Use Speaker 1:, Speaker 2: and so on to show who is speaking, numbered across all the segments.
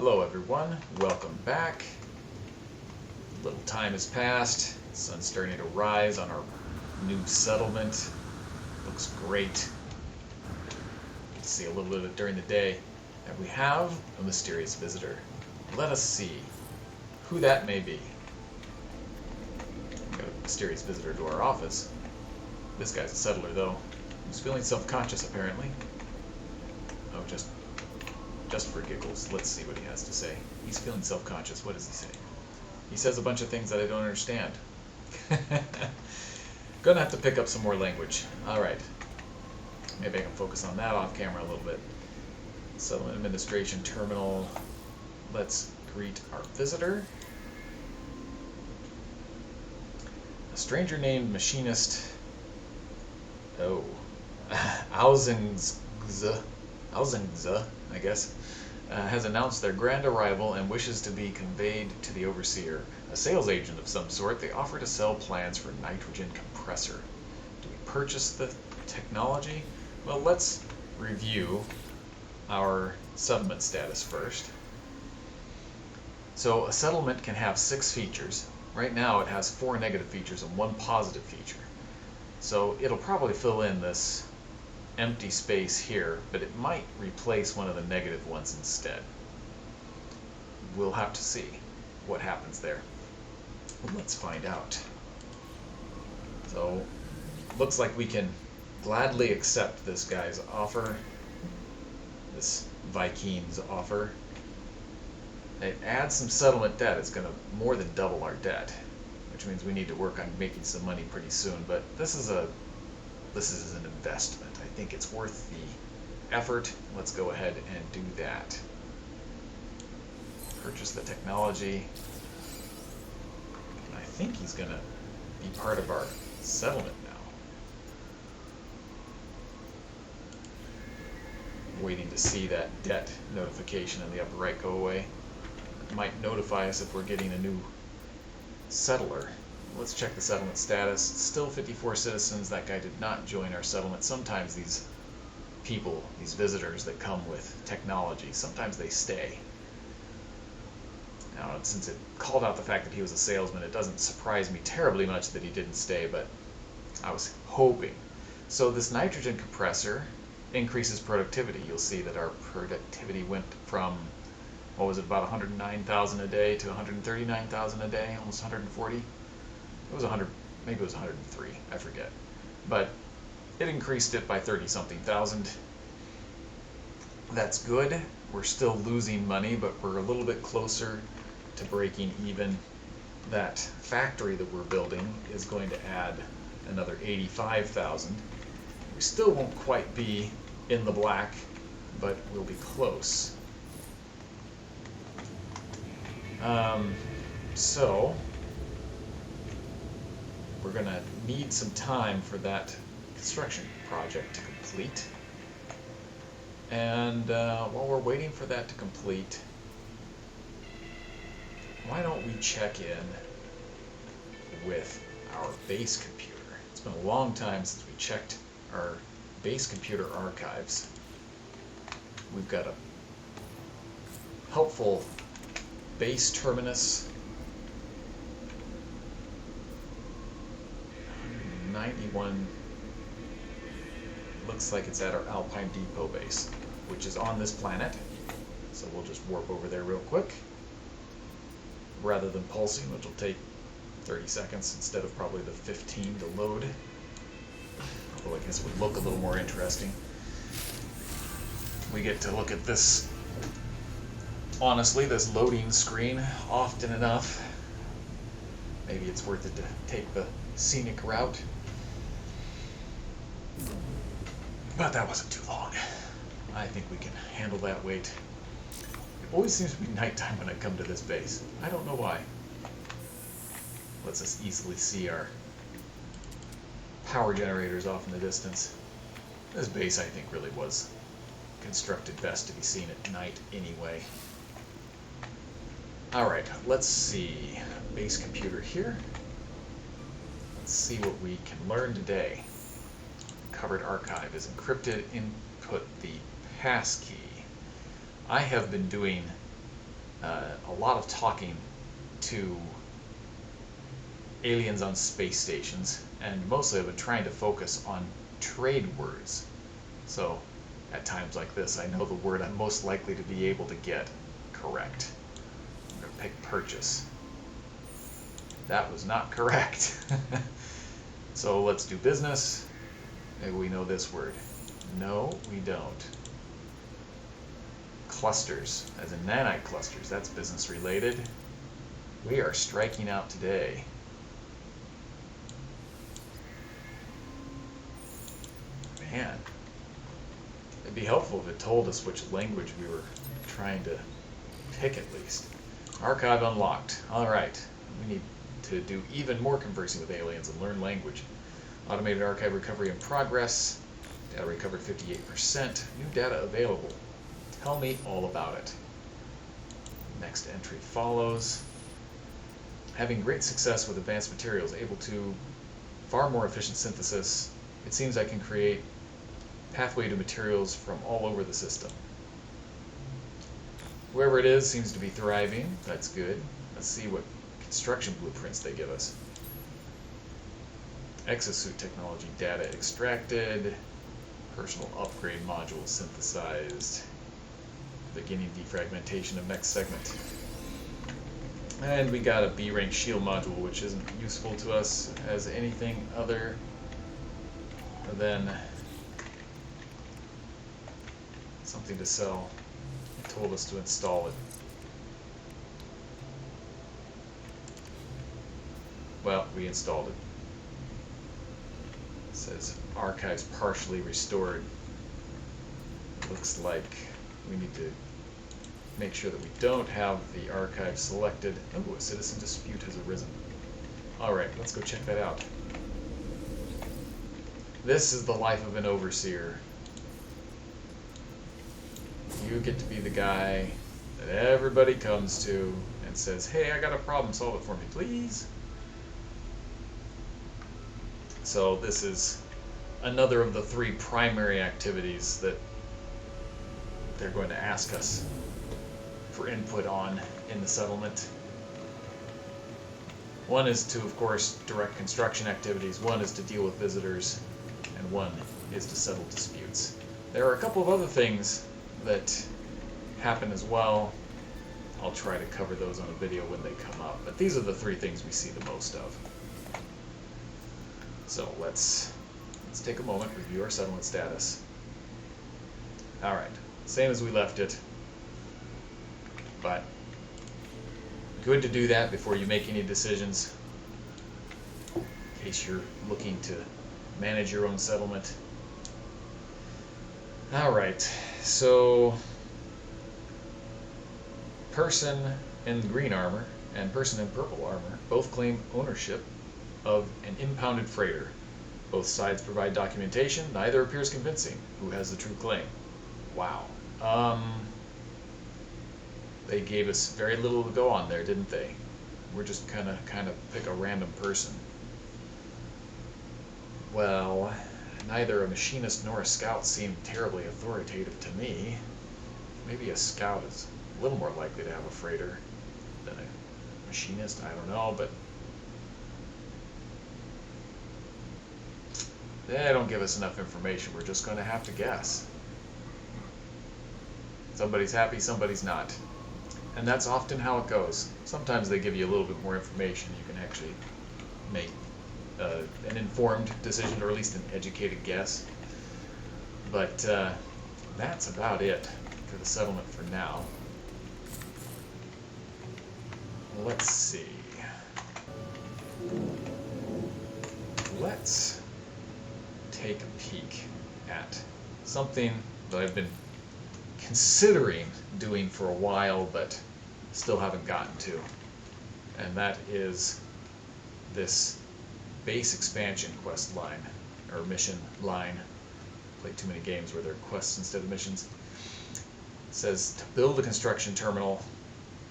Speaker 1: Hello everyone, welcome back. A little time has passed, the sun's starting to rise on our new settlement. Looks great. See a little bit of it during the day. And we have a mysterious visitor. Let us see who that may be. We've got a mysterious visitor to our office. This guy's a settler though. He's feeling self-conscious apparently. Oh, just for giggles, let's see what he has to say. He's feeling self-conscious. What does he say? He says a bunch of things that I don't understand. Gonna have to pick up some more language. Alright. Maybe I can focus on that off camera a little bit. Settlement Administration Terminal. Let's greet our visitor. A stranger named Machinist... Oh. Auzengza, I guess, has announced their grand arrival and wishes to be conveyed to the overseer. A sales agent of some sort, they offer to sell plans for nitrogen compressor. Do we purchase the technology? Well, let's review our settlement status first. So a settlement can have 6 features. Right now it has 4 negative features and 1 positive feature. So it'll probably fill in this empty space here, but it might replace one of the negative ones instead. We'll have to see what happens there. Let's find out. So, looks like we can gladly accept this guy's offer, this Viking's offer. It adds some settlement debt. It's going to more than double our debt, which means we need to work on making some money pretty soon, but this is an investment. I think it's worth the effort. Let's go ahead and do that. Purchase the technology. And I think he's going to be part of our settlement now. Waiting to see that debt notification in the upper right go away. It might notify us if we're getting a new settler. Let's check the settlement status. Still 54 citizens. That guy did not join our settlement. Sometimes these people, these visitors that come with technology, sometimes they stay. Now, since it called out the fact that he was a salesman, it doesn't surprise me terribly much that he didn't stay, but I was hoping. So this nitrogen compressor increases productivity. You'll see that our productivity went from, what was it, about 109,000 a day to 139,000 a day, almost 140. It was 100, maybe it was 103, I forget. But it increased it by 30-something thousand. That's good. We're still losing money, but we're a little bit closer to breaking even. That factory that we're building is going to add another 85,000. We still won't quite be in the black, but we'll be close. So we're going to need some time for that construction project to complete. And while we're waiting for that to complete, why don't we check in with our base computer? It's been a long time since we checked our base computer archives. We've got a helpful base terminus. 91 looks like it's at our Alpine Depot base, which is on this planet. So we'll just warp over there real quick, rather than pulsing, which will take 30 seconds instead of probably the 15 to load. Although I guess it would look a little more interesting. We get to look at this, honestly, this loading screen often enough. Maybe it's worth it to take the scenic route. But that wasn't too long. I think we can handle that wait. It always seems to be nighttime when I come to this base. I don't know why. Lets us easily see our power generators off in the distance. This base, I think, really was constructed best to be seen at night anyway. Alright, let's see. Base computer here. Let's see what we can learn today. Covered archive is encrypted. Input the passkey. I have been doing a lot of talking to aliens on space stations, and mostly I've been trying to focus on trade words. So at times like this, I know the word I'm most likely to be able to get correct. I'm going to pick purchase. That was not correct. So let's do business. Maybe we know this word. No, we don't. Clusters, as in nanite clusters. That's business related. We are striking out today. Man, it'd be helpful if it told us which language we were trying to pick at least. Archive unlocked. All right, we need to do even more conversing with aliens and learn language. Automated archive recovery in progress. Data recovered 58%. New data available. Tell me all about it. Next entry follows. Having great success with advanced materials, able to far more efficient synthesis. It seems I can create pathway to materials from all over the system. Whoever it is seems to be thriving. That's good. Let's see what construction blueprints they give us. Exosuit technology data extracted. Personal upgrade module synthesized. Beginning defragmentation of next segment. And we got a B rank shield module, which isn't useful to us as anything other than something to sell. It told us to install it. Well, we installed it. It says archives partially restored. Looks like we need to make sure that we don't have the archive selected. Oh, a citizen dispute has arisen. Alright, let's go check that out. This is the life of an overseer. You get to be the guy that everybody comes to and says, hey, I got a problem, solve it for me, please. So this is another of the 3 primary activities that they're going to ask us for input on in the settlement. One is to, of course, direct construction activities, one is to deal with visitors, and one is to settle disputes. There are a couple of other things that happen as well. I'll try to cover those on a video when they come up, but these are the 3 things we see the most of. So let's take a moment, review our settlement status. Alright, same as we left it, but good to do that before you make any decisions, in case you're looking to manage your own settlement. Alright, so person in green armor and person in purple armor both claim ownership of an impounded freighter. Both sides provide documentation, neither appears convincing. Who has the true claim? Wow. They gave us very little to go on there, didn't they? We're just kind of pick a random person. Well, neither a machinist nor a scout seem terribly authoritative to me. Maybe a scout is a little more likely to have a freighter than a machinist, I don't know, but they don't give us enough information. We're just going to have to guess. Somebody's happy, somebody's not. And that's often how it goes. Sometimes they give you a little bit more information. You can actually make an informed decision, or at least an educated guess. But that's about it for the settlement for now. Let's see. Let's take a peek at something that I've been considering doing for a while, but still haven't gotten to. And that is this base expansion quest line, or mission line. Played too many games where they're quests instead of missions. It says to build a construction terminal.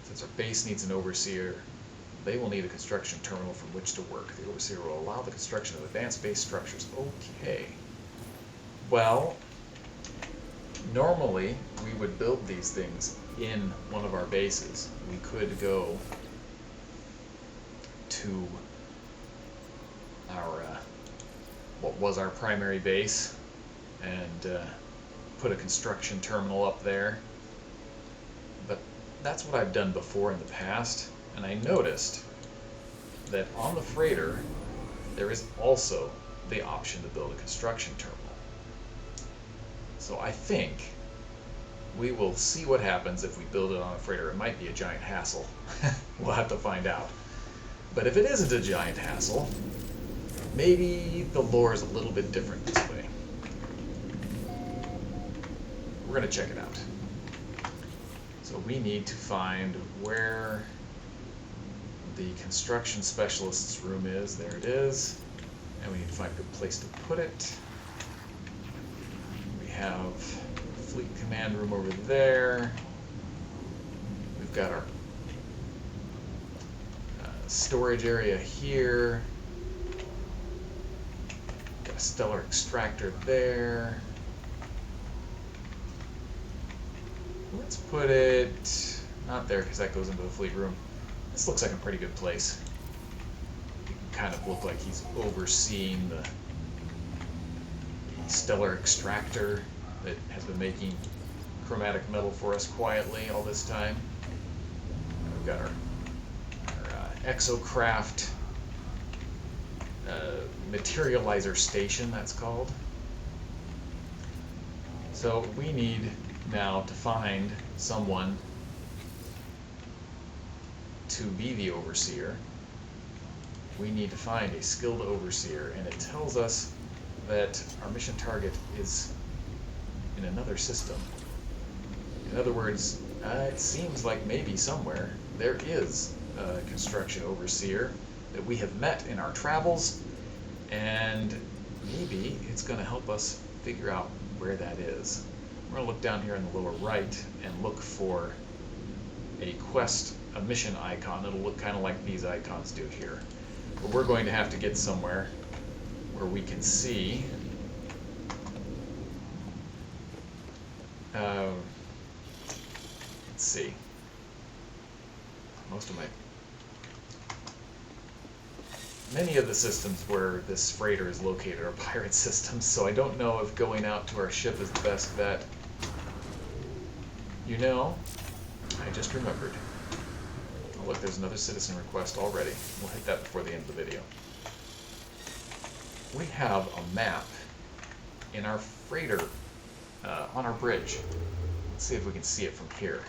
Speaker 1: Since our base needs an overseer, they will need a construction terminal from which to work. The overseer will allow the construction of advanced base structures. Okay. Well, Normally, we would build these things in one of our bases. We could go to our what was our primary base and put a construction terminal up there. But that's what I've done before in the past, and I noticed that on the freighter there is also the option to build a construction terminal. So I think we will see what happens if we build it on a freighter. It might be a giant hassle. We'll have to find out. But if it isn't a giant hassle, maybe the lore is a little bit different this way. We're going to check it out. So we need to find where the construction specialist's room is. There it is. And we need to find a good place to put it. We have fleet command room over there. We've got our storage area here. Got a stellar extractor there. Let's put it not there because that goes into the fleet room. This looks like a pretty good place. It can kind of look like he's overseeing the stellar extractor that has been making chromatic metal for us quietly all this time. And we've got our exocraft materializer station, that's called. So we need now to find someone to be the overseer. We need to find a skilled overseer, and it tells us that our mission target is in another system. In other words, it seems like maybe somewhere there is a construction overseer that we have met in our travels, and maybe it's going to help us figure out where that is. We're going to look down here in the lower right and look for a quest, a mission icon. It'll look kind of like these icons do here. But we're going to have to get somewhere where we can see let's see. Many of the systems where this freighter is located are pirate systems, so I don't know if going out to our ship is the best bet. You know, I just remembered. Oh look, there's another citizen request already. We'll hit that before the end of the video. We have a map in our freighter on our bridge. Let's see if we can see it from here.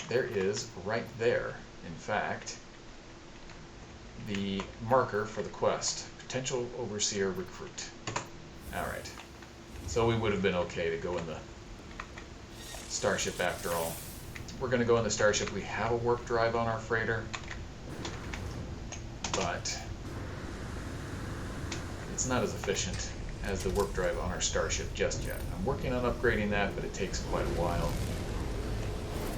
Speaker 1: There is, right there, in fact, the marker for the quest. Potential Overseer Recruit. Alright. So we would have been okay to go in the starship after all. We're going to go in the starship. We have a warp drive on our freighter, but it's not as efficient as the warp drive on our starship just yet. I'm working on upgrading that, but it takes quite a while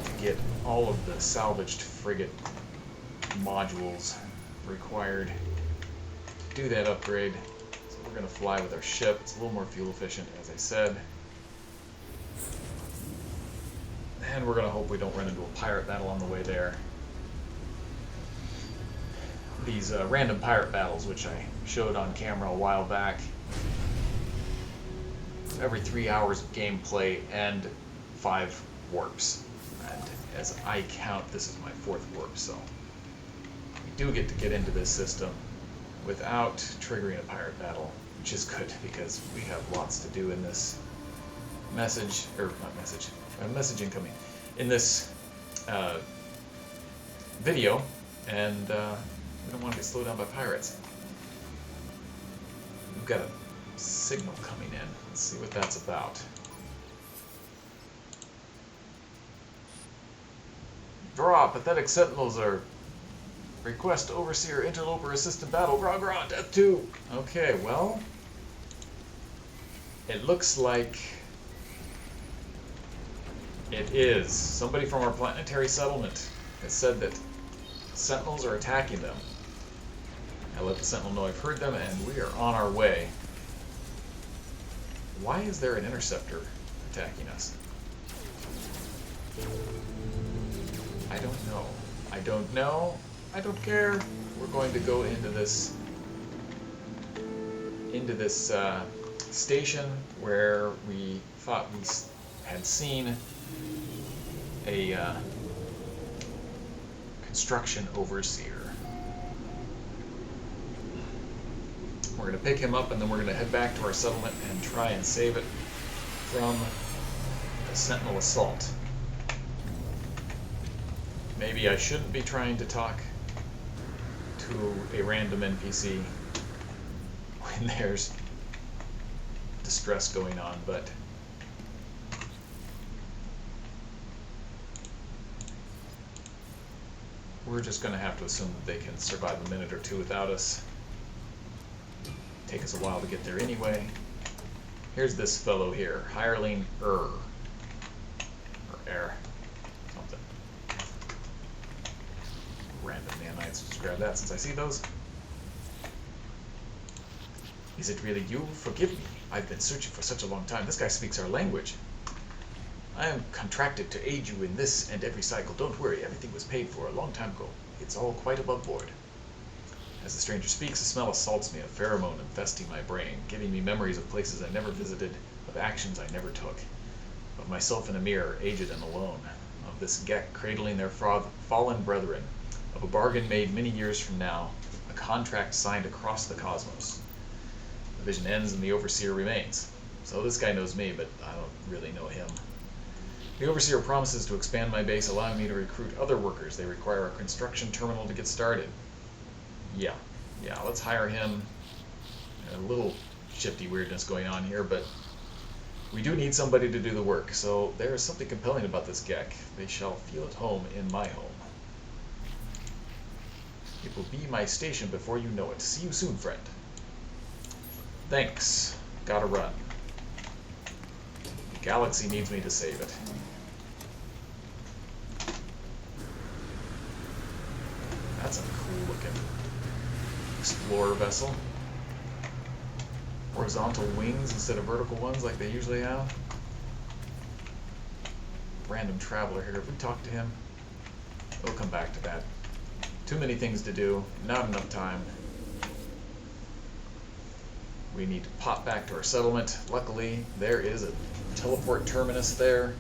Speaker 1: to get all of the salvaged frigate modules required to do that upgrade. So we're going to fly with our ship. It's a little more fuel efficient, as I said. And we're going to hope we don't run into a pirate battle on the way there. These random pirate battles, which I showed on camera a while back, every 3 hours of gameplay and 5 warps. And as I count, this is my 4th warp, so we do get to get into this system without triggering a pirate battle, which is good because we have lots to do in this message incoming in this video, and we don't want to get slowed down by pirates. We've got a signal coming in. Let's see what that's about. Draw, pathetic sentinels are request overseer, interloper, assistant battle, grah grah, death 2. Okay, well, it looks like it is. Somebody from our planetary settlement has said that sentinels are attacking them. I let the sentinel know I've heard them, and we are on our way. Why is there an interceptor attacking us? I don't know. I don't know. I don't care. We're going to go into this station where we thought we had seen a construction overseer. We're going to pick him up, and then we're going to head back to our settlement and try and save it from a sentinel assault. Maybe I shouldn't be trying to talk to a random NPC when there's distress going on, but we're just going to have to assume that they can survive a minute or two without us. Take us a while to get there anyway. Here's this fellow here, Hireling or something. Random nanites, just grab that since I see those. Is it really you? Forgive me. I've been searching for such a long time. This guy speaks our language. I am contracted to aid you in this and every cycle. Don't worry, everything was paid for a long time ago. It's all quite above board. As the stranger speaks, a smell assaults me, a pheromone infesting my brain, giving me memories of places I never visited, of actions I never took, of myself in a mirror, aged and alone, of this Gek cradling their fallen brethren, of a bargain made many years from now, a contract signed across the cosmos. The vision ends and the overseer remains. So this guy knows me, but I don't really know him. The overseer promises to expand my base, allowing me to recruit other workers. They require a construction terminal to get started. Yeah, let's hire him. A little shifty weirdness going on here, but we do need somebody to do the work, so there is something compelling about this Gek. They shall feel at home in my home. It will be my station before you know it. See you soon, friend. Thanks. Gotta run. The galaxy needs me to save it. That's a cool looking explorer vessel. Horizontal wings instead of vertical ones like they usually have. Random traveler here. Have we talked to him? We'll come back to that. Too many things to do. Not enough time. We need to pop back to our settlement. Luckily, there is a teleport terminus there.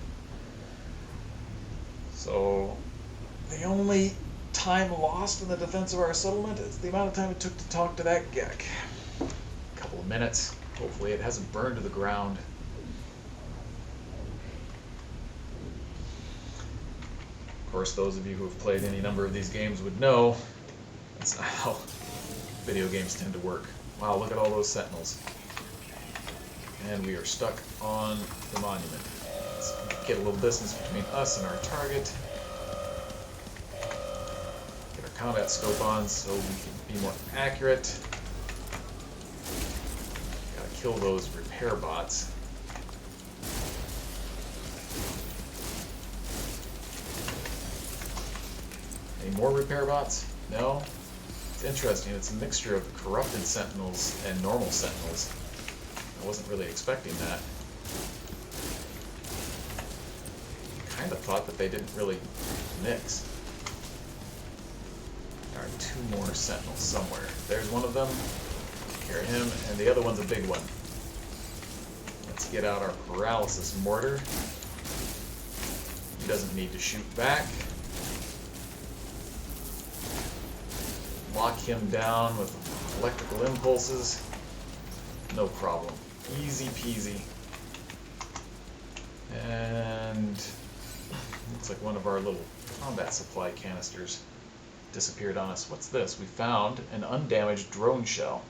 Speaker 1: So, the only time lost in the defense of our settlement is the amount of time it took to talk to that Gek. A couple of minutes. Hopefully it hasn't burned to the ground. Of course, those of you who have played any number of these games would know that's not how video games tend to work. Wow, look at all those sentinels. And we are stuck on the monument. Let's get a little distance between us and our target. Get our combat scope on so we can be more accurate. Gotta kill those repair bots. Any more repair bots? No? It's interesting. It's a mixture of corrupted sentinels and normal sentinels. I wasn't really expecting that. Kind of thought that they didn't really mix. There are two more sentinels somewhere. There's one of them. Carry him, and the other one's a big one. Let's get out our paralysis mortar. He doesn't need to shoot back. Lock him down with electrical impulses. No problem. Easy peasy. And looks like one of our little combat supply canisters disappeared on us. What's this? We found an undamaged drone shell.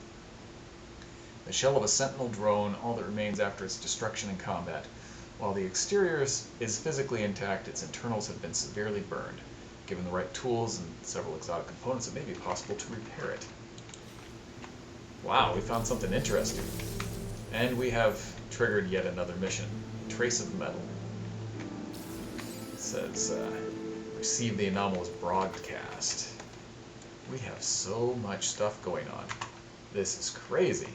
Speaker 1: The shell of a sentinel drone, all that remains after its destruction in combat. While the exterior is physically intact, its internals have been severely burned. Given the right tools and several exotic components, it may be possible to repair it. Wow, we found something interesting. And we have triggered yet another mission. Trace of metal. It says, receive the anomalous broadcast. We have so much stuff going on. This is crazy.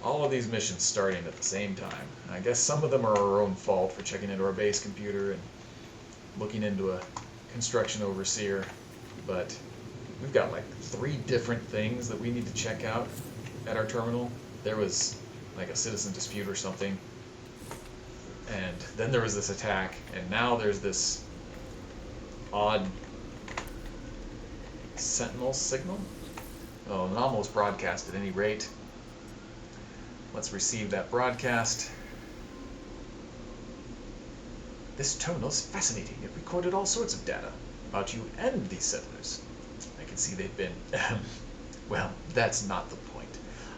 Speaker 1: all of these missions starting at the same time. I guess some of them are our own fault for checking into our base computer and looking into a construction overseer, but we've got like 3 different things that we need to check out at our terminal. There was like a citizen dispute or something, and then there was this attack, and now there's this odd sentinel signal. Oh, an anomalous broadcast at any rate. Let's receive that broadcast. This terminal is fascinating. It recorded all sorts of data about you and these settlers. I can see they've been... well, that's not the point.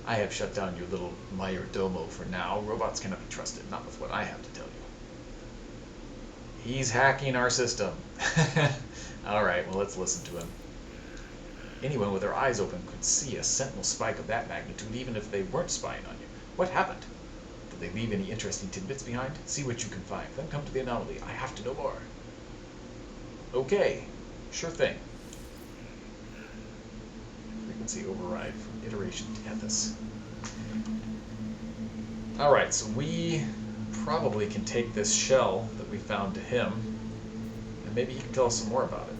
Speaker 1: I have shut down your little Mayordomo for now. Robots cannot be trusted, not with what I have to tell you. He's hacking our system. Alright, well, let's listen to him. Anyone with their eyes open could see a sentinel spike of that magnitude, even if they weren't spying on you. What happened? Did they leave any interesting tidbits behind? See what you can find. Then come to the anomaly. I have to know more. Okay, sure thing. Frequency override from iteration to ethos. Alright, so we probably can take this shell that we found to him, and maybe he can tell us some more about it.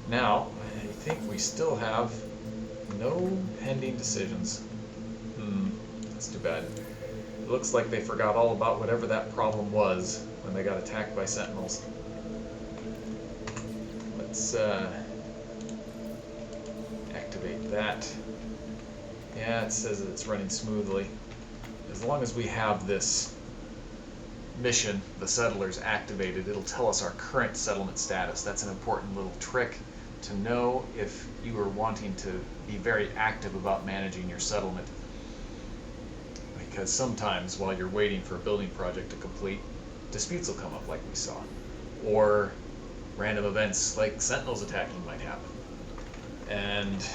Speaker 1: Now, I think we still have no pending decisions. That's too bad. It looks like they forgot all about whatever that problem was when they got attacked by sentinels. Let's activate that. Yeah, it says that it's running smoothly. As long as we have this mission, the settlers, activated, it'll tell us our current settlement status. That's an important little trick to know if you are wanting to be very active about managing your settlement. Because sometimes while you're waiting for a building project to complete, disputes will come up like we saw. Or random events like sentinels attacking might happen. And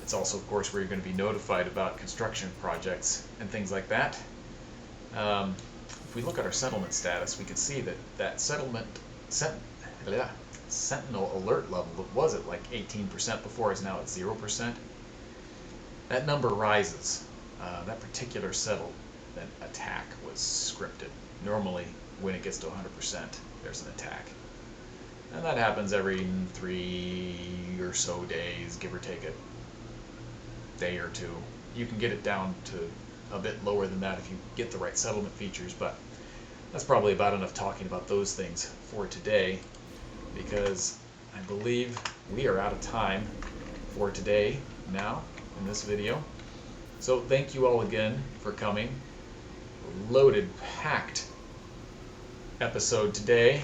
Speaker 1: it's also, of course, where you're going to be notified about construction projects and things like that. If we look at our settlement status, we can see that that sentinel alert level that was at like 18% before is now at 0%. That number rises. That particular settlement attack was scripted. Normally, when it gets to 100%, there's an attack. And that happens every 3 or so days, give or take a day or two. You can get it down to a bit lower than that if you get the right settlement features, but that's probably about enough talking about those things for today, because I believe we are out of time for today now in this video. So thank you all again for coming. Loaded, packed episode today.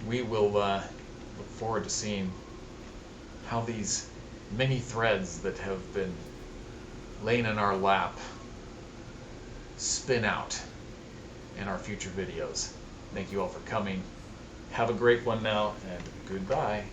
Speaker 1: We will look forward to seeing how these many threads that have been laying in our lap spin out in our future videos. Thank you all for coming. Have a great one now, and goodbye.